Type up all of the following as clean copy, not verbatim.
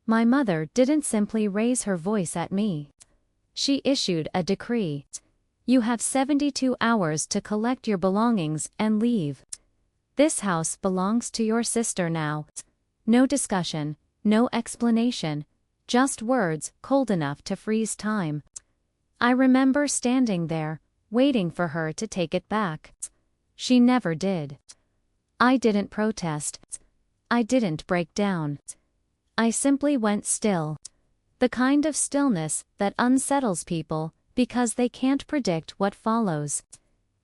My mother didn't simply raise her voice at me. She issued a decree. You have 72 hours to collect your belongings and leave. This house belongs to your sister now. No discussion, no explanation, just words cold enough to freeze time. I remember standing there, waiting for her to take it back. She never did. I didn't protest. I didn't break down. I simply went still. The kind of stillness that unsettles people because they can't predict what follows.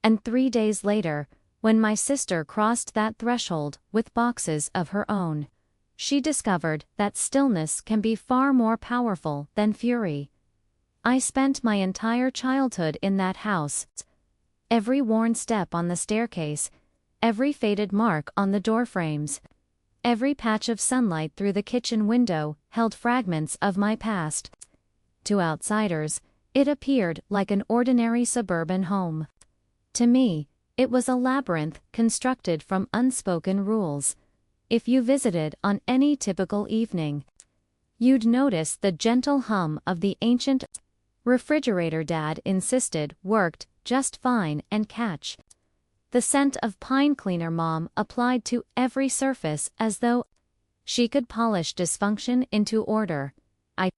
And 3 days later, when my sister crossed that threshold with boxes of her own, she discovered that stillness can be far more powerful than fury. I spent my entire childhood in that house. Every worn step on the staircase, every faded mark on the door frames, every patch of sunlight through the kitchen window held fragments of my past. To outsiders, it appeared like an ordinary suburban home. To me, it was a labyrinth constructed from unspoken rules. If you visited on any typical evening, you'd notice the gentle hum of the ancient refrigerator Dad insisted worked just fine and catch the scent of pine cleaner Mom applied to every surface as though she could polish dysfunction into order. I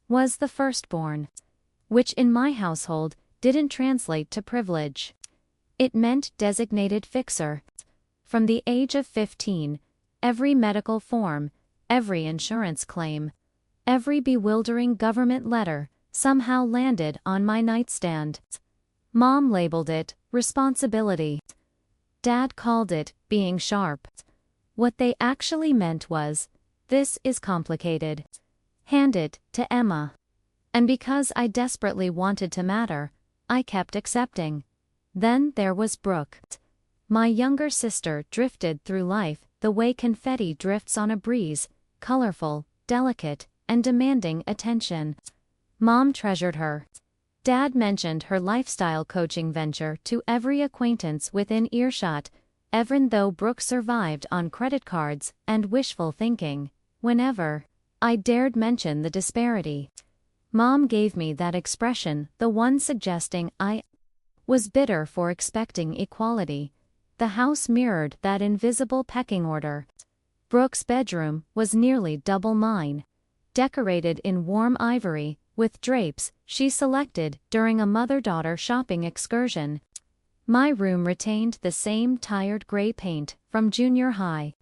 was the firstborn, which in my household didn't translate to privilege. It meant designated fixer. From the age of 15, every medical form, every insurance claim, every bewildering government letter somehow landed on my nightstand. Mom labeled it responsibility. Dad called it being sharp. What they actually meant was, this is complicated. Hand it to Emma. And because I desperately wanted to matter, I kept accepting. Then there was Brooke. My younger sister drifted through life the way confetti drifts on a breeze, colorful, delicate, and demanding attention. Mom treasured her. Dad mentioned her lifestyle coaching venture to every acquaintance within earshot, even though Brooke survived on credit cards and wishful thinking. Whenever I dared mention the disparity, Mom gave me that expression, the one suggesting I was bitter for expecting equality. The house mirrored that invisible pecking order. Brooke's bedroom was nearly double mine, decorated in warm ivory, with drapes she selected during a mother-daughter shopping excursion. My room retained the same tired gray paint from junior high.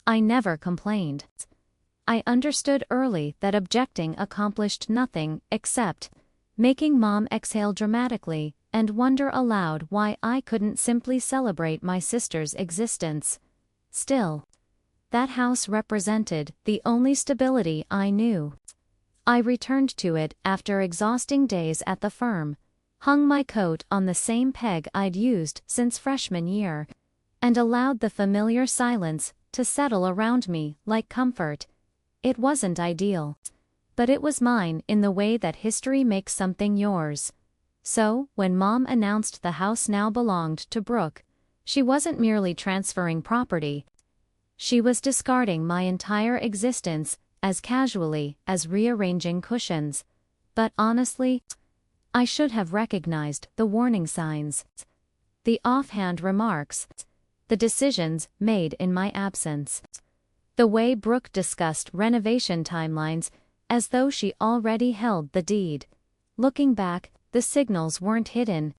I never complained. I understood early that objecting accomplished nothing except making Mom exhale dramatically and wonder aloud why I couldn't simply celebrate my sister's existence. Still, that house represented the only stability I knew. I returned to it after exhausting days at the firm, hung my coat on the same peg I'd used since freshman year, and allowed the familiar silence to settle around me like comfort. It wasn't ideal, but it was mine in the way that history makes something yours. So, when Mom announced the house now belonged to Brooke, she wasn't merely transferring property. She was discarding my entire existence as casually as rearranging cushions. But honestly, I should have recognized the warning signs. The offhand remarks. The decisions made in my absence. The way Brooke discussed renovation timelines as though she already held the deed. Looking back, the signals weren't hidden.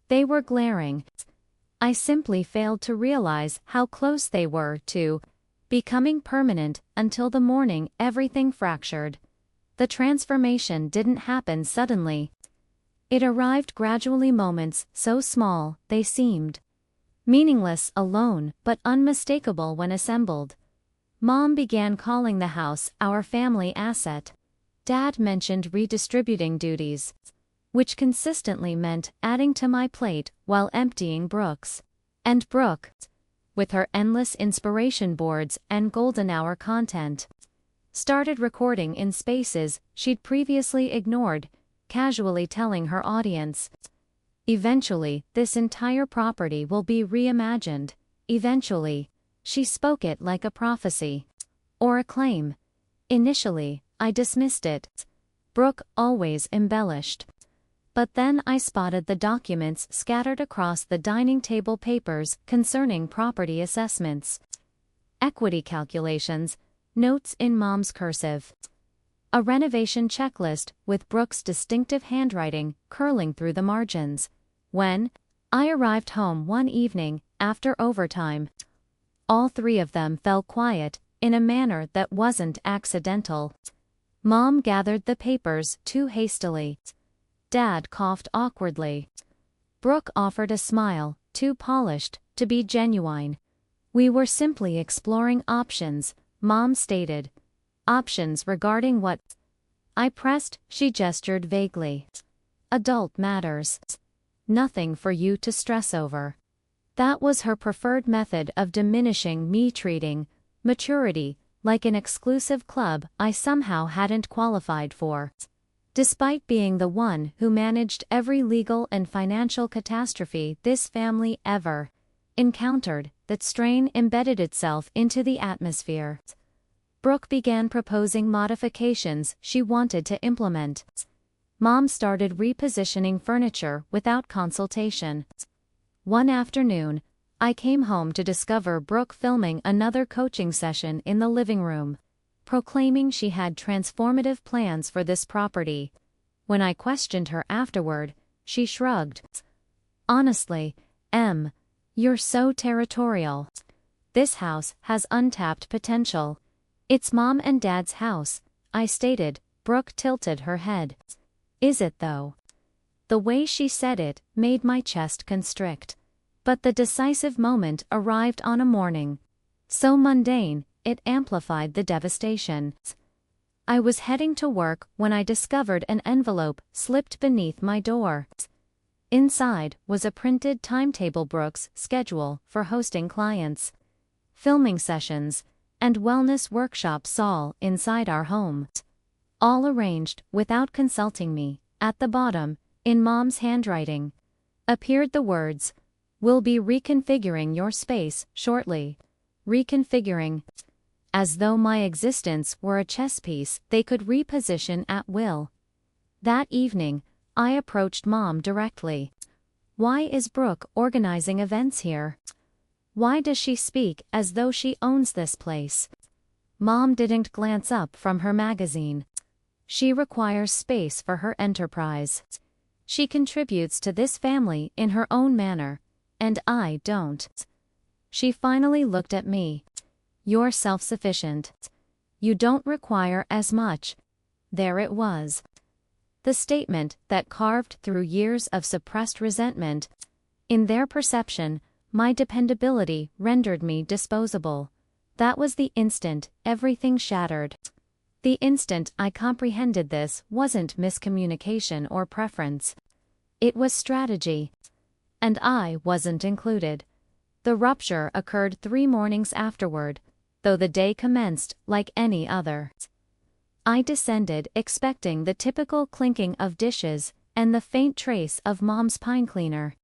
They were glaring. I simply failed to realize how close they were to becoming permanent until the morning everything fractured. The transformation didn't happen suddenly. It arrived gradually, moments so small they seemed meaningless alone but unmistakable when assembled. Mom began calling the house our family asset. Dad mentioned redistributing duties, which consistently meant adding to my plate while emptying Brooke's. And Brooke, with her endless inspiration boards and golden hour content, started recording in spaces she'd previously ignored, casually telling her audience, "Eventually, this entire property will be reimagined. Eventually." She spoke it like a prophecy. Or a claim. Initially, I dismissed it. Brooke always embellished. But then I spotted the documents scattered across the dining table, papers concerning property assessments, equity calculations, notes in Mom's cursive, a renovation checklist with Brooke's distinctive handwriting curling through the margins. When I arrived home one evening, after overtime, all three of them fell quiet, in a manner that wasn't accidental. Mom gathered the papers too hastily. Dad coughed awkwardly. Brooke offered a smile, too polished to be genuine. We were simply exploring options, Mom stated. Options regarding what? I pressed. She gestured vaguely. Adult matters. Nothing for you to stress over. That was her preferred method of diminishing me, treating maturity like an exclusive club I somehow hadn't qualified for. Despite being the one who managed every legal and financial catastrophe this family ever encountered, that strain embedded itself into the atmosphere. Brooke began proposing modifications she wanted to implement. Mom started repositioning furniture without consultation. One afternoon, I came home to discover Brooke filming another coaching session in the living room, proclaiming she had transformative plans for this property. When I questioned her afterward, she shrugged. Honestly, Em, you're so territorial. This house has untapped potential. It's Mom and Dad's house, I stated. Brooke tilted her head. Is it though? The way she said it made my chest constrict. But the decisive moment arrived on a morning so mundane, it amplified the devastation. I was heading to work when I discovered an envelope slipped beneath my door. Inside was a printed timetable, Brooke's schedule for hosting clients, filming sessions, and wellness workshops, all inside our home. All arranged without consulting me. At the bottom, in Mom's handwriting, appeared the words, "We'll be reconfiguring your space shortly." Reconfiguring. As though my existence were a chess piece they could reposition at will. That evening, I approached Mom directly. Why is Brooke organizing events here? Why does she speak as though she owns this place? Mom didn't glance up from her magazine. She requires space for her enterprise. She contributes to this family in her own manner, and I don't. She finally looked at me. You're self-sufficient. You don't require as much. There it was. The statement that carved through years of suppressed resentment. In their perception, my dependability rendered me disposable. That was the instant everything shattered. The instant I comprehended this wasn't miscommunication or preference. It was strategy. And I wasn't included. The rupture occurred 3 mornings afterward, though the day commenced like any other. I descended expecting the typical clinking of dishes and the faint trace of Mom's pine cleaner.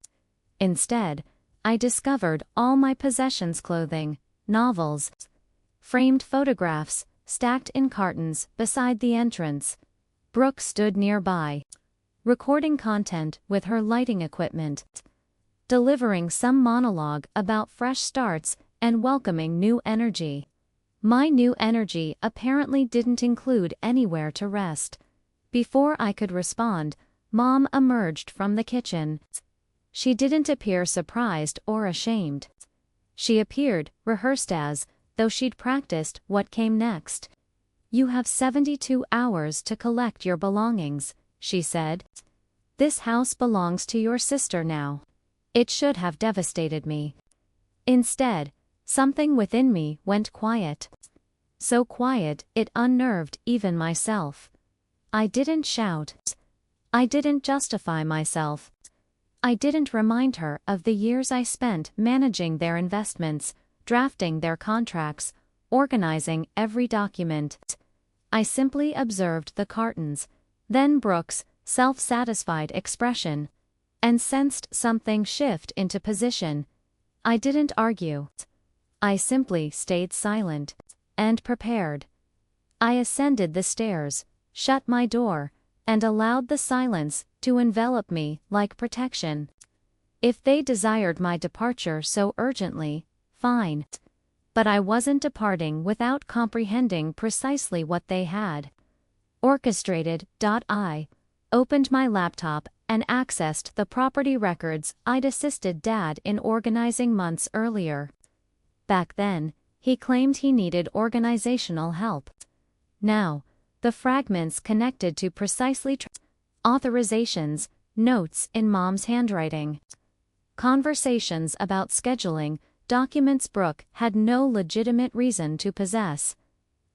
Instead, I discovered all my possessions, clothing, novels, framed photographs, stacked in cartons beside the entrance. Brooke stood nearby, recording content with her lighting equipment, delivering some monologue about fresh starts and welcoming new energy. My new energy apparently didn't include anywhere to rest. Before I could respond, Mom emerged from the kitchen. She didn't appear surprised or ashamed. She appeared rehearsed, as though she'd practiced what came next. "You have 72 hours to collect your belongings," she said. "This house belongs to your sister now." It should have devastated me. Instead, something within me went quiet. So quiet it unnerved even myself. I didn't shout. I didn't justify myself. I didn't remind her of the years I spent managing their investments, drafting their contracts, organizing every document. I simply observed the cartons, then Brooke's self-satisfied expression, and sensed something shift into position. I didn't argue. I simply stayed silent and prepared. I ascended the stairs, shut my door, and allowed the silence to envelop me like protection. If they desired my departure so urgently, fine. But I wasn't departing without comprehending precisely what they had orchestrated. I opened my laptop and accessed the property records I'd assisted Dad in organizing months earlier. Back then, he claimed he needed organizational help. Now, the fragments connected to precisely authorizations, notes in Mom's handwriting, conversations about scheduling, documents Brooke had no legitimate reason to possess.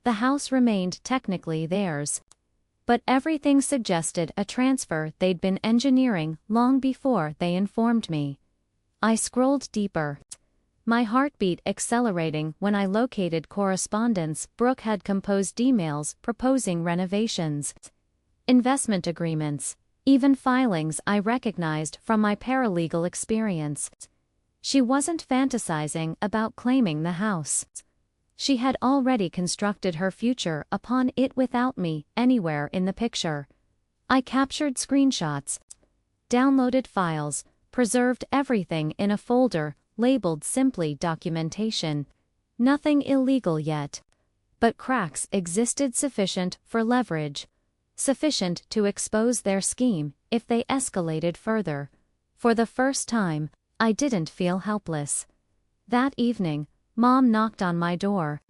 The house remained technically theirs, but everything suggested a transfer they'd been engineering long before they informed me. I scrolled deeper, my heartbeat accelerating when I located correspondence Brooke had composed, emails proposing renovations, investment agreements, even filings I recognized from my paralegal experience. She wasn't fantasizing about claiming the house. She had already constructed her future upon it without me anywhere in the picture. I captured screenshots, downloaded files, preserved everything in a folder labeled simply documentation. Nothing illegal yet. But cracks existed sufficient for leverage, sufficient to expose their scheme if they escalated further. For the first time, I didn't feel helpless. That evening, Mom knocked on my door.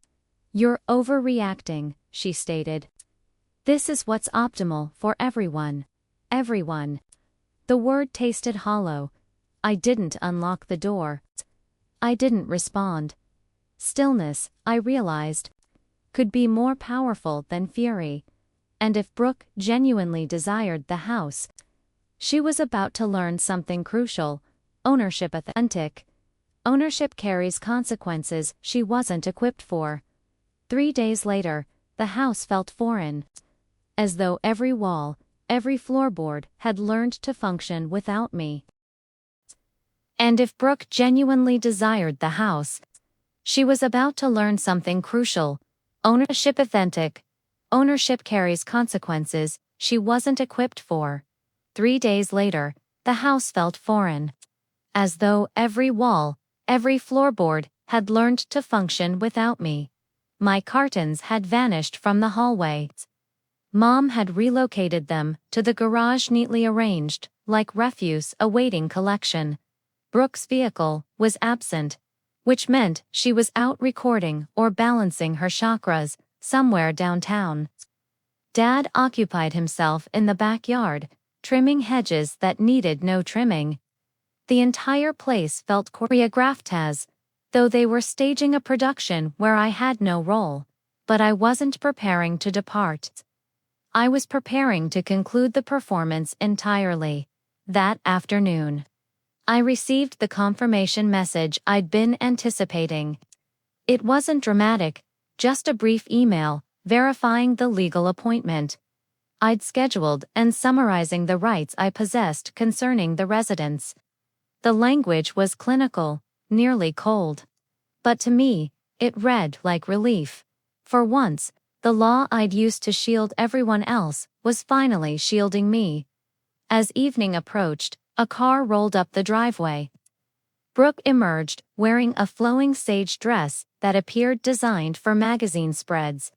"You're overreacting," she stated. "This is what's optimal for everyone." Everyone. The word tasted hollow. I didn't unlock the door. I didn't respond. Stillness, I realized, could be more powerful than fury. And if Brooke genuinely desired the house, she was about to learn something crucial: ownership authentic. Ownership carries consequences she wasn't equipped for. 3 days later, the house felt foreign. As though every wall, every floorboard had learned to function without me. And if Brooke genuinely desired the house, she was about to learn something crucial: ownership authentic. Ownership carries consequences she wasn't equipped for. 3 days later, the house felt foreign. As though every wall, every floorboard, had learned to function without me. My cartons had vanished from the hallway. Mom had relocated them to the garage, neatly arranged, like refuse awaiting collection. Brooke's vehicle was absent, which meant she was out recording or balancing her chakras somewhere downtown. Dad occupied himself in the backyard, trimming hedges that needed no trimming. The entire place felt choreographed as though they were staging a production where I had no role. But I wasn't preparing to depart. I was preparing to conclude the performance entirely. That afternoon, I received the confirmation message I'd been anticipating. It wasn't dramatic, just a brief email verifying the legal appointment I'd scheduled and summarizing the rights I possessed concerning the residence. The language was clinical, nearly cold. But to me, it read like relief. For once, the law I'd used to shield everyone else was finally shielding me. As evening approached, a car rolled up the driveway. Brooke emerged, wearing a flowing sage dress that appeared designed for magazine spreads.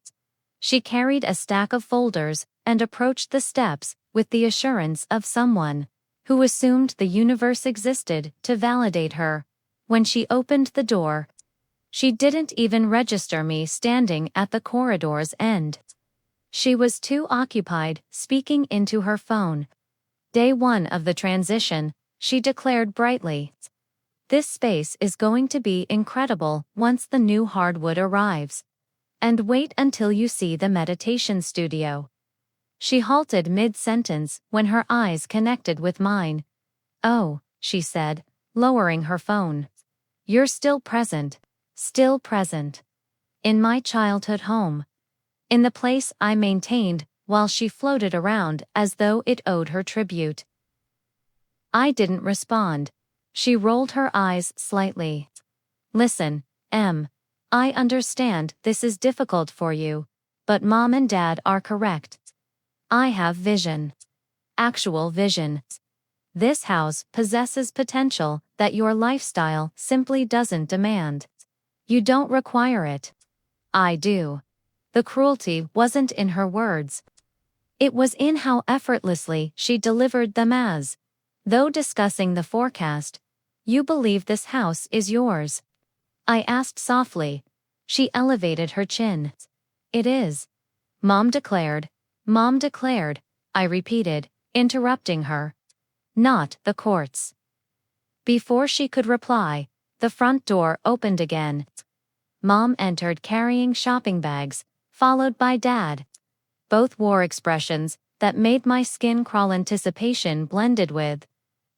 She carried a stack of folders and approached the steps with the assurance of someone who assumed the universe existed to validate her. When she opened the door, she didn't even register me standing at the corridor's end. She was too occupied speaking into her phone. "Day 1 of the transition," she declared brightly. "This space is going to be incredible once the new hardwood arrives. And wait until you see the meditation studio." She halted mid-sentence when her eyes connected with mine. "Oh," she said, lowering her phone. "You're still present. Still present. In my childhood home. In the place I maintained while she floated around as though it owed her tribute." I didn't respond. She rolled her eyes slightly. "Listen, Em. I understand this is difficult for you, but Mom and Dad are correct. I have vision. Actual vision. This house possesses potential that your lifestyle simply doesn't demand. You don't require it. I do. The cruelty wasn't in her words. It was in how effortlessly she delivered them as, though discussing the forecast, "You believe this house is yours?" I asked softly. She elevated her chin. "It is." Mom declared. Mom declared, I repeated, interrupting her. "Not the courts." Before she could reply, the front door opened again. Mom entered carrying shopping bags, followed by Dad. Both wore expressions that made my skin crawl. Anticipation blended with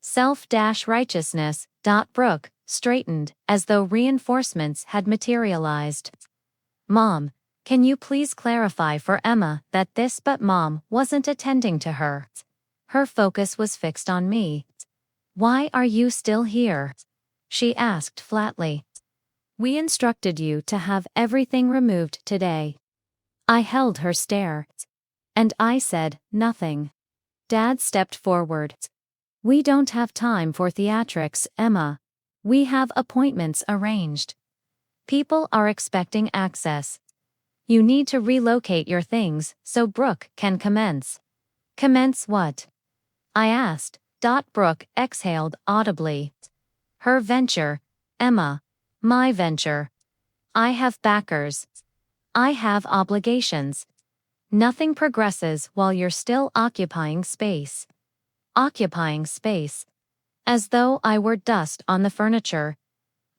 self-righteousness. Brooke straightened as though reinforcements had materialized. "Mom, can you please clarify for Emma that this?" But Mom wasn't attending to her. Her focus was fixed on me. "Why are you still here?" she asked flatly. "We instructed you to have everything removed today." I held her stare. "And I said nothing." Dad stepped forward. "We don't have time for theatrics, Emma. We have appointments arranged. People are expecting access. You need to relocate your things so Brooke can commence." "Commence what?" I asked. Brooke exhaled audibly. "Her venture, Emma. My venture. I have backers. I have obligations. Nothing progresses while you're still occupying space." Occupying space. As though I were dust on the furniture.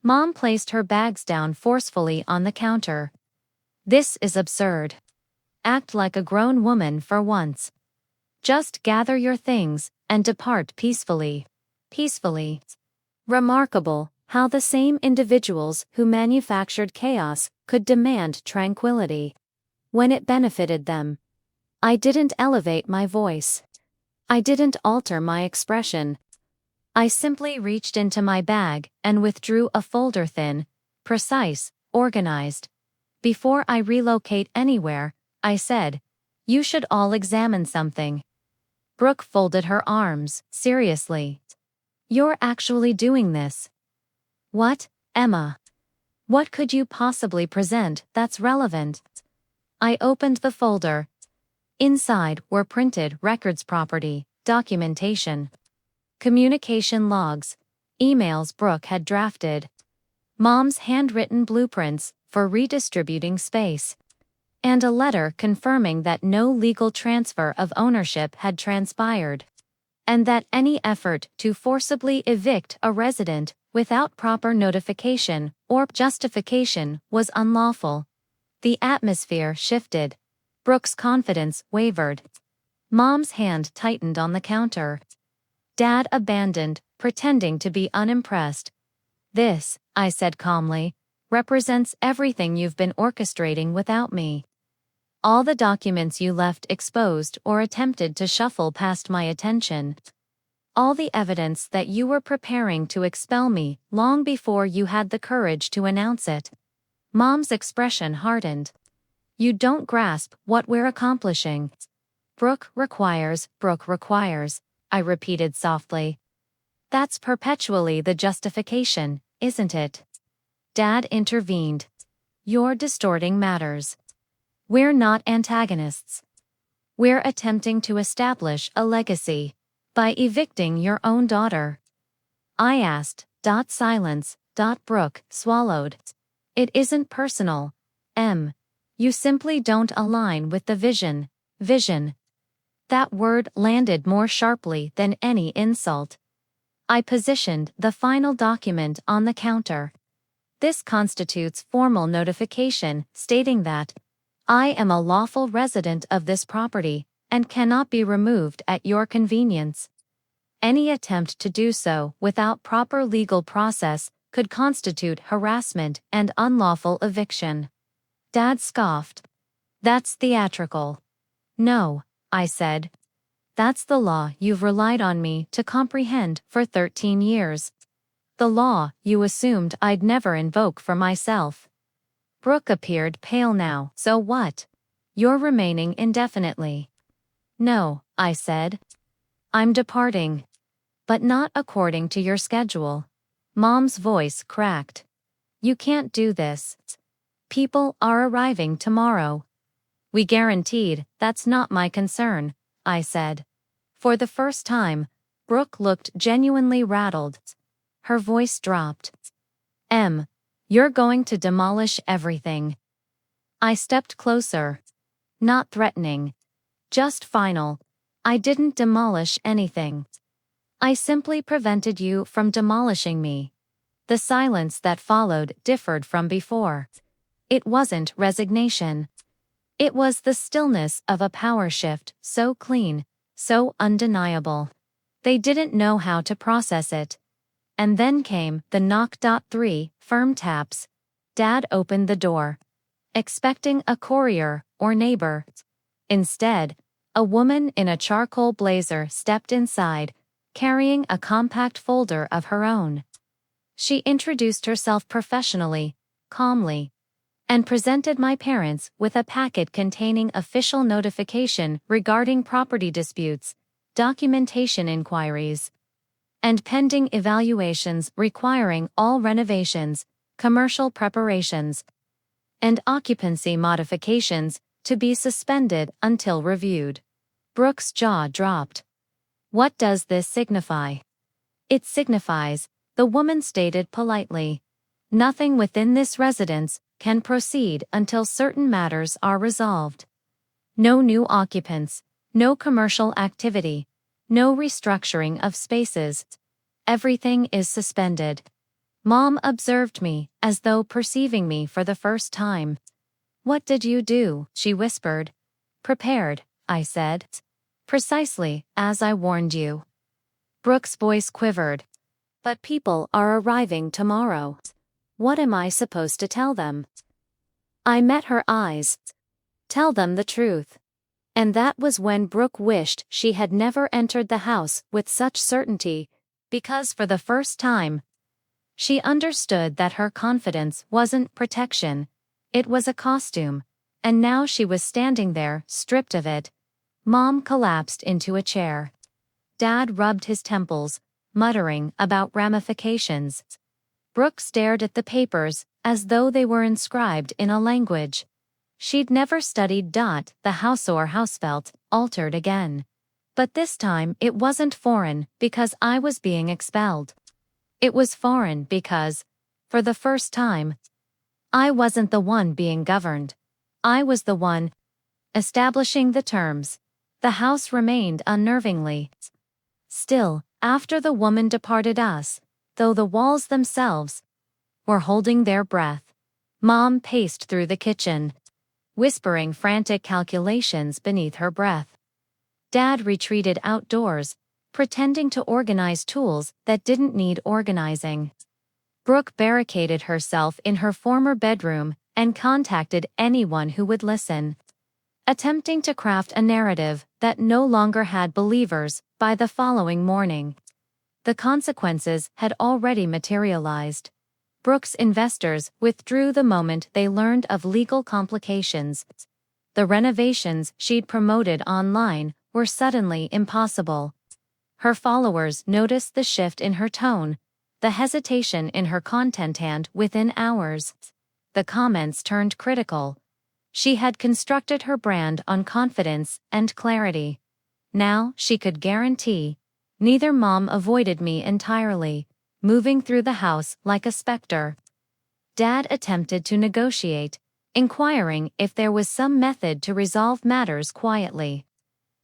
Mom placed her bags down forcefully on the counter. "This is absurd. Act like a grown woman for once. Just gather your things and depart peacefully." Peacefully. Remarkable how the same individuals who manufactured chaos could demand tranquility when it benefited them. I didn't elevate my voice. I didn't alter my expression. I simply reached into my bag and withdrew a folder, thin, precise, organized. "Before I relocate anywhere," I said, "you should all examine something." Brooke folded her arms, seriously. "You're actually doing this?" "What, Emma? What could you possibly present that's relevant?" I opened the folder. Inside were printed records, property, documentation, communication logs, emails Brooke had drafted, Mom's handwritten blueprints for redistributing space, and a letter confirming that no legal transfer of ownership had transpired, and that any effort to forcibly evict a resident without proper notification or justification was unlawful. The atmosphere shifted. Brooke's confidence wavered. Mom's hand tightened on the counter. Dad abandoned, pretending to be unimpressed. "This," I said calmly, "represents everything you've been orchestrating without me. All the documents you left exposed or attempted to shuffle past my attention. All the evidence that you were preparing to expel me long before you had the courage to announce it." Mom's expression hardened. "You don't grasp what we're accomplishing." Brooke requires," I repeated softly. "That's perpetually the justification, isn't it?" Dad intervened. "You're distorting matters. We're not antagonists. We're attempting to establish a legacy by evicting your own daughter." I asked. Silence. Brooke swallowed. "It isn't personal, Em. You simply don't align with the vision." Vision. That word landed more sharply than any insult. I positioned the final document on the counter. "This constitutes formal notification stating that I am a lawful resident of this property and cannot be removed at your convenience. Any attempt to do so without proper legal process could constitute harassment and unlawful eviction." Dad scoffed. "That's theatrical." "No," I said. "That's the law you've relied on me to comprehend for 13 years. The law you assumed I'd never invoke for myself." Brooke appeared pale now. "So what? You're remaining indefinitely. No, I said. I'm departing. But not according to your schedule. Mom's voice cracked. You can't do this. People are arriving tomorrow. We guaranteed, that's not my concern, I said. For the first time, Brooke looked genuinely rattled. Her voice dropped. You're going to demolish everything. I stepped closer. Not threatening. Just final. I didn't demolish anything. I simply prevented you from demolishing me. The silence that followed differed from before. It wasn't resignation. It was the stillness of a power shift, so clean, so undeniable. They didn't know how to process it. And then came the knock. 3 firm taps. Dad opened the door, expecting a courier or neighbor. Instead, a woman in a charcoal blazer stepped inside, carrying a compact folder of her own. She introduced herself professionally, calmly, and presented my parents with a packet containing official notification regarding property disputes, documentation inquiries, and pending evaluations requiring all renovations, commercial preparations, and occupancy modifications to be suspended until reviewed. Brooke's jaw dropped. What does this signify? It signifies, the woman stated politely, nothing within this residence can proceed until certain matters are resolved. No new occupants, no commercial activity, no restructuring of spaces. Everything is suspended. Mom observed me, as though perceiving me for the first time. What did you do? She whispered. Prepared, I said. Precisely, as I warned you. Brooke's voice quivered. But people are arriving tomorrow. What am I supposed to tell them? I met her eyes. Tell them the truth. And that was when Brooke wished she had never entered the house with such certainty, because for the first time, she understood that her confidence wasn't protection, it was a costume, and now she was standing there, stripped of it. Mom collapsed into a chair. Dad rubbed his temples, muttering about ramifications. Brooke stared at the papers, as though they were inscribed in a language she'd never studied. The house or housefelt altered again. But this time it wasn't foreign because I was being expelled. It was foreign because, for the first time, I wasn't the one being governed. I was the one establishing the terms. The house remained unnervingly still after the woman departed us, though the walls themselves were holding their breath. Mom paced through the kitchen, whispering frantic calculations beneath her breath. Dad retreated outdoors, pretending to organize tools that didn't need organizing. Brooke barricaded herself in her former bedroom and contacted anyone who would listen, attempting to craft a narrative that no longer had believers. By the following morning, the consequences had already materialized. Brooke's investors withdrew the moment they learned of legal complications. The renovations she'd promoted online were suddenly impossible. Her followers noticed the shift in her tone, the hesitation in her content, and within hours, the comments turned critical. She had constructed her brand on confidence and clarity. Now she could guarantee. Neither. Mom avoided me entirely, moving through the house like a specter. Dad attempted to negotiate, inquiring if there was some method to resolve matters quietly.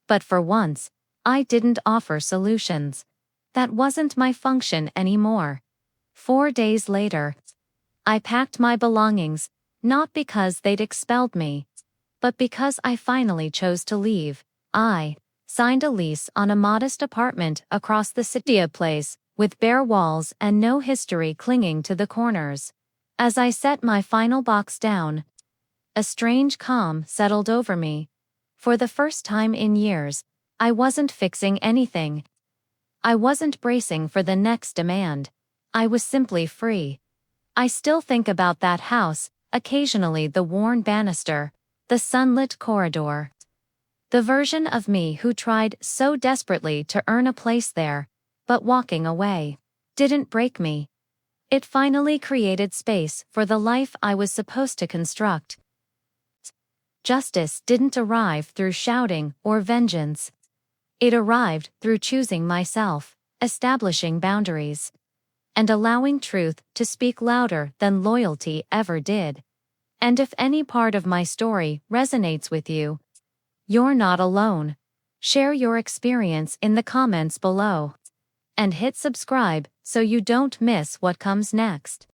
But for once, I didn't offer solutions. That wasn't my function anymore. 4 days later, I packed my belongings, not because they'd expelled me, but because I finally chose to leave. I signed a lease on a modest apartment across the city, a place with bare walls and no history clinging to the corners. As I set my final box down, a strange calm settled over me. For the first time in years, I wasn't fixing anything. I wasn't bracing for the next demand. I was simply free. I still think about that house, occasionally, the worn banister, The sunlit corridor. The version of me who tried so desperately to earn a place there, but walking away didn't break me. It finally created space for the life I was supposed to construct. Justice didn't arrive through shouting or vengeance. It arrived through choosing myself, establishing boundaries, and allowing truth to speak louder than loyalty ever did. And if any part of my story resonates with you, you're not alone. Share your experience in the comments below. And hit subscribe so you don't miss what comes next.